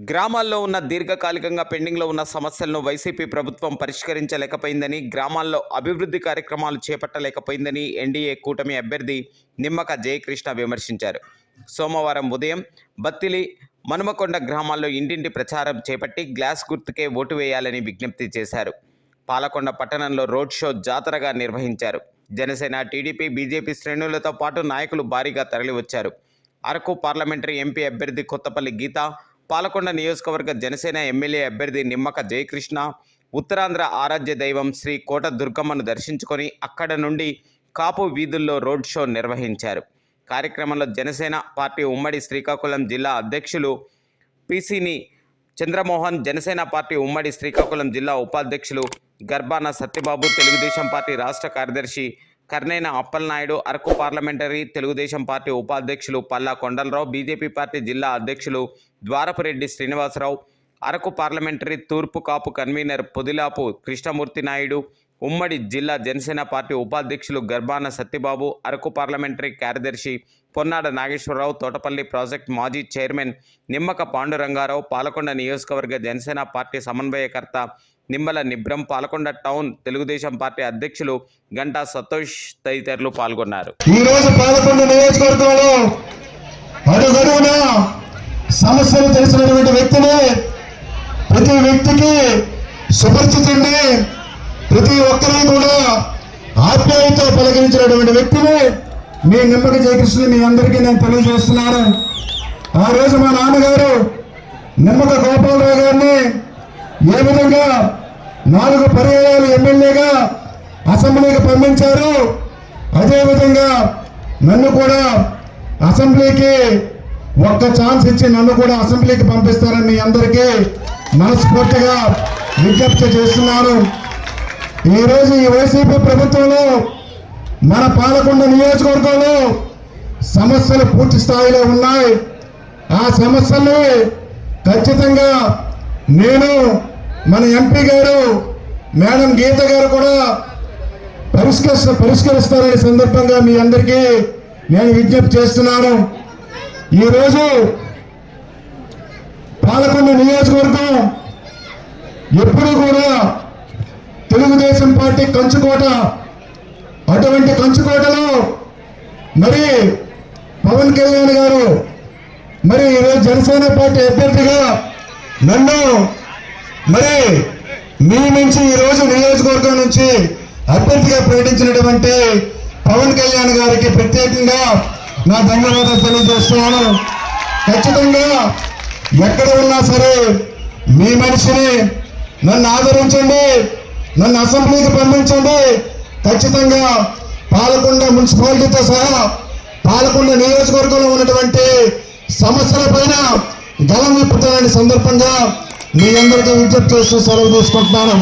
గ్రామాల్లో ఉన్న దీర్ఘకాలికంగా పెండింగ్లో ఉన్న సమస్యలను వైసీపీ ప్రభుత్వం పరిష్కరించలేకపోయిందని, గ్రామాల్లో అభివృద్ధి కార్యక్రమాలు చేపట్టలేకపోయిందని ఎన్డీఏ కూటమి అభ్యర్థి నిమ్మక జయకృష్ణ విమర్శించారు. సోమవారం ఉదయం బత్తిలి, మనుమకొండ గ్రామాల్లో ఇంటింటి ప్రచారం చేపట్టి గ్లాస్ గుర్తుకే ఓటు వేయాలని విజ్ఞప్తి చేశారు. పాలకొండ పట్టణంలో రోడ్ షో జాతరగా నిర్వహించారు. జనసేన, టీడీపీ, బీజేపీ శ్రేణులతో పాటు నాయకులు భారీగా తరలివచ్చారు. అరకు పార్లమెంటరీ ఎంపీ అభ్యర్థి కొత్తపల్లి గీత, పాలకొండ నియోజకవర్గ జనసేన ఎమ్మెల్యే అభ్యర్థి నిమ్మక జయకృష్ణ ఉత్తరాంధ్ర ఆరాధ్య దైవం శ్రీ కోట దుర్గమ్మను దర్శించుకొని అక్కడ నుండి కాపు వీధుల్లో రోడ్ షో నిర్వహించారు. కార్యక్రమంలో జనసేన పార్టీ ఉమ్మడి శ్రీకాకుళం జిల్లా అధ్యక్షులు పిసిని చంద్రమోహన్, జనసేన పార్టీ ఉమ్మడి శ్రీకాకుళం జిల్లా ఉపాధ్యక్షులు గర్బాన సత్యబాబు, తెలుగుదేశం పార్టీ రాష్ట్ర కార్యదర్శి కర్నేన అప్పలనాయుడు, అరకు పార్లమెంటరీ తెలుగుదేశం పార్టీ ఉపాధ్యక్షులు పల్లా కొండలరావు, బీజేపీ పార్టీ జిల్లా అధ్యక్షులు ద్వారపురెడ్డి శ్రీనివాసరావు, అరకు పార్లమెంటరీ తూర్పు కాపు కన్వీనర్ పొదిలాపు కృష్ణమూర్తి నాయుడు, ఉమ్మడి జిల్లా జనసేన పార్టీ ఉపాధ్యక్షులు గర్బాన సత్యబాబు, అరకు పార్లమెంటరీ కార్యదర్శి పొన్నాడ నాగేశ్వరరావు, తోటపల్లి ప్రాజెక్ట్ మాజీ చైర్మన్ నిమ్మక పాండురంగారావు, పాలకొండ నియోజకవర్గ జనసేన పార్టీ సమన్వయకర్త నిమ్మల నిబ్రం, పాలకొండ టౌన్ తెలుగుదేశం పార్టీ అధ్యక్షులు గంటా సంతోష్ తదితరులు పాల్గొన్నారు. ఈరోజు పాలకొండ నియోజకవర్గంలో అడుగడుగునా సమస్యలు తెలిసినటువంటి వ్యక్తిని, ప్రతి వ్యక్తికి సుపరిచితుడిని, ప్రతి ఒక్కరిని కూడా ఆప్యాయత పలకరించినటువంటి వ్యక్తిని మీ నిమ్మక జయకృష్ణ మీ అందరికీ నేను తెలియజేస్తున్నాను. ఆ రోజు మా నాన్నగారు నిమ్మక గోపాలరావు గారిని ఏ విధంగా 4 పర్యాయాలు ఎమ్మెల్యేగా అసెంబ్లీకి పంపించారు, అదేవిధంగా నన్ను కూడా అసెంబ్లీకి ఒక్క ఛాన్స్ ఇచ్చి నన్ను కూడా అసెంబ్లీకి పంపిస్తారని మీ అందరికీ మనస్ఫూర్తిగా విజ్ఞప్తి చేస్తున్నాను. ఈరోజు ఈ వైసీపీ ప్రభుత్వంలో మన పాలకొండ నియోజకవర్గంలో సమస్యలు పూర్తి స్థాయిలో ఉన్నాయి. ఆ సమస్యల్ని ఖచ్చితంగా నేను, మన ఎంపీ గారు మేడం గీత గారు కూడా పరిష్కరిస్తారనే సందర్భంగా మీ అందరికీ నేను విజ్ఞప్తి చేస్తున్నాను. ఈరోజు పాలకొండ నియోజకవర్గం ఎప్పుడు కూడా తెలుగుదేశం పార్టీ కంచుకోట. అటువంటి కంచుకోటలో మరి పవన్ కళ్యాణ్ గారు మరి ఈరోజు జనసేన పార్టీ అభ్యర్థిగా నన్ను మరి మీ నుంచి ఈరోజు నియోజకవర్గం నుంచి అభ్యర్థిగా ప్రకటించినటువంటి పవన్ కళ్యాణ్ గారికి ప్రత్యేకంగా నా ధన్యవాదాలు తెలియజేస్తున్నాను. ఖచ్చితంగా ఎక్కడ ఉన్నా సరే మీ మనిషిని నన్ను ఆదరించండి, నన్ను అసెంబ్లీకి పంపించండి. ఖచ్చితంగా పాలకొండ మున్సిపాలిటీతో సహా పాలకొండ నియోజకవర్గంలో ఉన్నటువంటి సమస్యల పైన గలం విప్పుతానని సందర్భంగా మీ అందరికీ విజ్ఞప్తి చేస్తూ సెలవు తీసుకుంటున్నాను.